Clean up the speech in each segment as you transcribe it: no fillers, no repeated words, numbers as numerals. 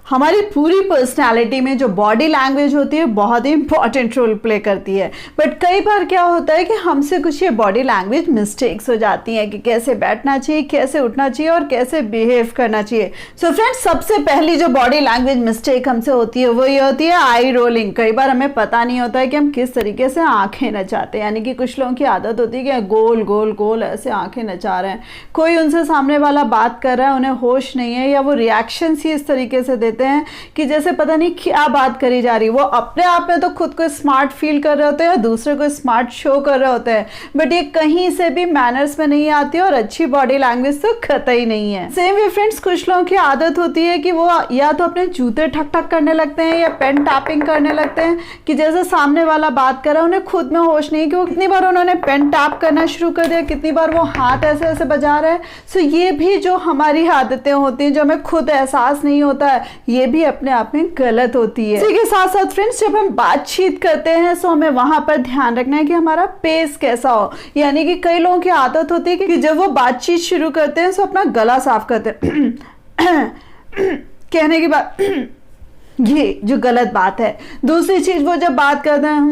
हमारी पूरी पर्सनालिटी में जो बॉडी लैंग्वेज होती है बहुत ही इंपॉर्टेंट रोल प्ले करती है। बट कई बार क्या होता है कि हमसे कुछ ये बॉडी लैंग्वेज मिस्टेक्स हो जाती हैं कि कैसे बैठना चाहिए, कैसे उठना चाहिए और कैसे बिहेव करना चाहिए। सो फ्रेंड्स, सबसे पहली जो बॉडी लैंग्वेज मिस्टेक हमसे होती है वो ये होती है आई रोलिंग। कई बार हमें पता नहीं होता है कि हम किस तरीके से आंखें नचाते हैं। यानी कि कुछ लोगों की आदत होती है कि गोल गोल गोल ऐसे आंखें नचा रहे हैं। कोई उनसे सामने वाला बात कर रहा है, उन्हें होश नहीं है या वो रिएक्शन ही इस तरीके से देते हैं कि जैसे पता नहीं क्या बात करी जा रही। वो अपने आप में तो खुद को स्मार्ट फील कर रहे होते हैं और दूसरे को स्मार्ट शो कर रहे होते हैं, बट ये कहीं से भी मैनर्स में नहीं आती और अच्छी बॉडी लैंग्वेज तो कतई नहीं है। सेम वे फ्रेंड्स, कुछ लोगों की आदत होती है कि वो या तो अपने जूते ठक ठक करने लगते हैं या पेन टैपिंग करने लगते हैं कि जैसे सामने वाला बात कर रहा है, उन्हें खुद में होश नहीं है कि वो कितनी बार उन्होंने पेन टैप करना शुरू कर दिया, कितनी बार वो हाथ ऐसे ऐसे बजा रहे हैं। सो ये भी जो हमारी आदतें होती हैं, जो हमें खुद एहसास नहीं होता है, ये भी अपने आप में गलत होती है। इसी के साथ साथ फ्रेंड्स, जब हम बातचीत करते हैं तो हमें वहां पर ध्यान रखना है कि हमारा पेस कैसा हो। यानी कि कई लोगों की आदत होती है कि जब वो बातचीत शुरू करते हैं तो अपना गला साफ करते हैं कहने की बात ये जो गलत बात है। दूसरी चीज, वो जब बात करते हैं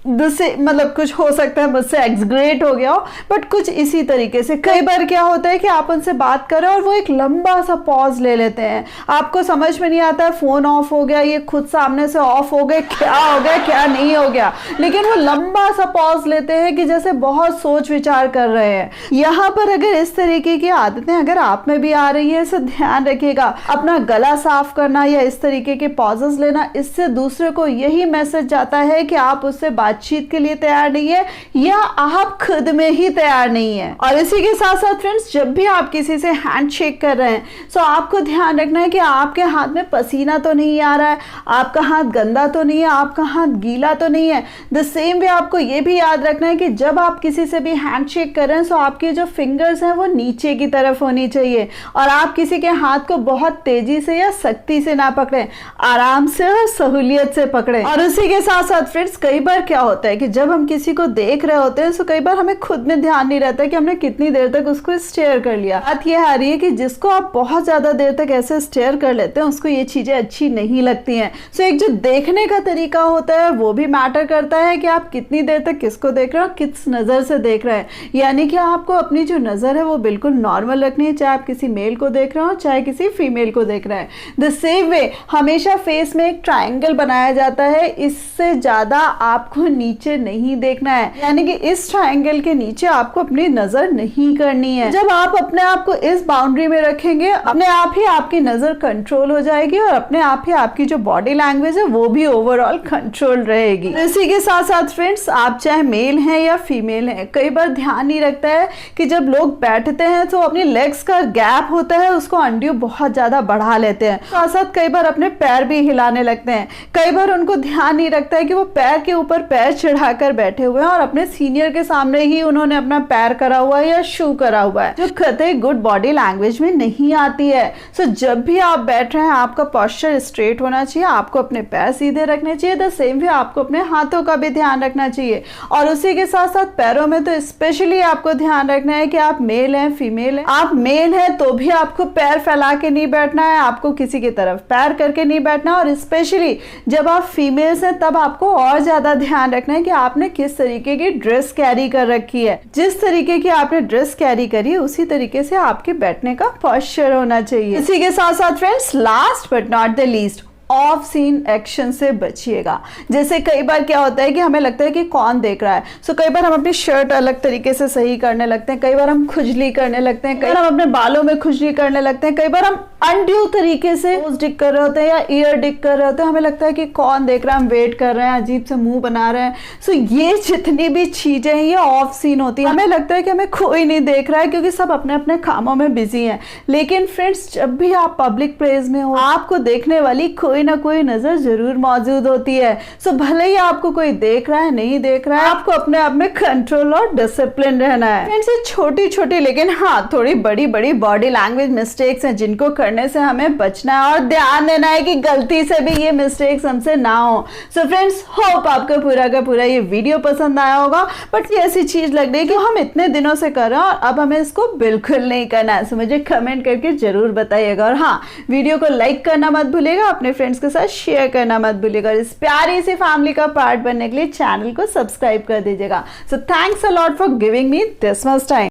दूसरे मतलब कुछ हो सकता है मुझसे एक्सग्रेट हो गया हो, बट कुछ इसी तरीके से कई बार क्या होता है कि आप उनसे बात कर रहे हो और वो एक लंबा सा पॉज ले लेते हैं। आपको समझ में नहीं आता है, फोन ऑफ हो गया, ये खुद सामने से ऑफ हो गए, क्या हो गया क्या नहीं हो गया, लेकिन वो लंबा सा पॉज लेते हैं कि जैसे बहुत सोच विचार कर रहे हैं। यहाँ पर अगर इस तरीके की आदतें अगर आप में भी आ रही है तो ध्यान रखिएगा, अपना गला साफ करना या इस तरीके के पॉजेस लेना, इससे दूसरे को यही मैसेज जाता है कि आप उससे बातचीत के लिए तैयार नहीं है या आप खुद में ही तैयार नहीं है। और इसी के साथ साथ फ्रेंड्स, जब भी आप किसी से हैंडशेक कर रहे हैं तो आपको ध्यान रखना है कि आपके हाथ में पसीना तो नहीं आ रहा है, आपका हाथ गंदा तो नहीं है, आपका हाथ गीला तो नहीं है। द सेम वे आपको यह भी याद रखना है कि जब आप किसी से भी हैंडशेक कर रहे हैं तो आपके जो फिंगर्स हैं वो नीचे की तरफ होनी चाहिए और आप किसी के हाथ को बहुत तेजी से या सख्ती से ना पकड़े, आराम से और सहूलियत से पकड़े। और उसी के साथ साथ फ्रेंड्स, कई बार क्या होता है कि जब हम किसी को देख रहे होते हैं तो कई बार हमें खुद में ध्यान नहीं रहता कि हमने कितनी देर तक उसको स्टेयर कर लिया। बात यह आ रही है कि जिसको आप बहुत ज्यादा देर तक ऐसे स्टेयर कर लेते हैं उसको ये चीजें अच्छी नहीं लगती हैं। सो एक जो देखने का तरीका होता है वो भी मैटर करता है कि आप कितनी देर तक किसको देख रहे हो, किस नजर से देख रहे हैं। यानी कि आपको अपनी जो नजर है वो बिल्कुल नॉर्मल रखनी है, चाहे आप किसी मेल को देख रहे हो चाहे किसी फीमेल को देख रहे हैं। द सेम वे हमेशा फेस में एक ट्राइंगल बनाया जाता है, इससे ज्यादा आपको नीचे नहीं देखना है। यानी कि इस ट्रायंगल के नीचे आपको अपनी नजर नहीं करनी है। जब आप अपने आप को इस बाउंड्री में रखेंगे, अपने आप ही आपकी नजर कंट्रोल हो जाएगी और अपने आप ही आपकी जो बॉडी लैंग्वेज है वो भी ओवरऑल कंट्रोल रहेगी। इसी के साथ साथ फ्रेंड्स, आप चाहे मेल हैं या फीमेल हैं, कई बार ध्यान नहीं रखता है कि जब लोग बैठते हैं तो अपनी लेग्स का गैप होता है उसको अनड्यू बहुत ज्यादा बढ़ा लेते हैं। साथ साथ कई बार अपने पैर भी हिलाने लगते हैं। कई बार उनको ध्यान नहीं रखता है कि वो पैर के ऊपर पैर चढ़ाकर बैठे हुए हैं और अपने सीनियर के सामने ही उन्होंने अपना पैर करा हुआ है या शू करा हुआ है, जो कतई गुड बॉडी लैंग्वेज में नहीं आती है। सो जब भी आप बैठ रहे हैं आपका पोस्चर स्ट्रेट होना चाहिए, आपको अपने पैर सीधे रखने चाहिए। द सेम वे आपको अपने हाथों का भी ध्यान रखना चाहिए। और उसी के साथ साथ पैरों में तो स्पेशली आपको ध्यान रखना है कि आप मेल हैं फीमेल हैं। आप मेल हैं तो भी आपको पैर फैला के नहीं बैठना है, आपको किसी की तरफ पैर करके नहीं बैठना। और स्पेशली जब आप फीमेल्स हैं तब आपको और ज्यादा ध्यान रखना है कि आपने किस तरीके की ड्रेस कैरी कर रखी है। जिस तरीके की आपने ड्रेस कैरी करी है उसी तरीके से आपके बैठने का पोस्चर होना चाहिए। इसी के साथ साथ friends, last but not the least, obscene action से बचिएगा। जैसे कई बार क्या होता है कि हमें लगता है कि कौन देख रहा है, सो कई बार हम अपनी शर्ट अलग तरीके से सही करने लगते हैं, कई बार हम खुजली करने लगते हैं, कई बार हम अपने बालों में खुजली करने लगते हैं, कई बार हम अनड्यू तरीके से नोज डिक कर रहे होते हैं या ईयर डिक कर रहे होते हैं। हमें लगता है कि कौन देख रहा है, हम वेट कर रहे हैं, अजीब से मुंह बना रहे हैं। सो ये जितनी भी चीजें हैं ये ऑफ सीन होती है। हमें लगता है कि हमें कोई नहीं देख रहा है क्योंकि सब अपने अपने कामों में बिजी हैं। लेकिन फ्रेंड्स, जब भी आप पब्लिक प्लेस में हो आपको देखने वाली कोई कोई ना कोई नजर जरूर मौजूद होती है। सो भले ही आपको कोई देख रहा है नहीं देख रहा है, आपको अपने आप में कंट्रोल और डिसिप्लिन रहना है। फ्रेंड्स, ये छोटी छोटी लेकिन हाँ थोड़ी बड़ी बड़ी बॉडी लैंग्वेज मिस्टेक्स हैं जिनको करने से हमें बचना है और ध्यान देना है कि गलती से भी ये मिस्टेक्स हमसे ना हो। सो फ्रेंड्स, होप आपको पूरा का पूरा ये वीडियो पसंद आया होगा। बट ये ऐसी चीज लग रही है कि हम इतने दिनों से कर रहे हैं और अब हमें इसको बिल्कुल नहीं करना है। सो मुझे कमेंट करके जरूर बताइएगा, और हाँ, वीडियो को लाइक करना मत भूलिएगा, अपने फ्रेंड्स के साथ शेयर करना मत भूलिएगा, और इस प्यारी सी फैमिली का पार्ट बनने के लिए चैनल को सब्सक्राइब कर दीजिएगा। So thanks a lot for giving me this much time.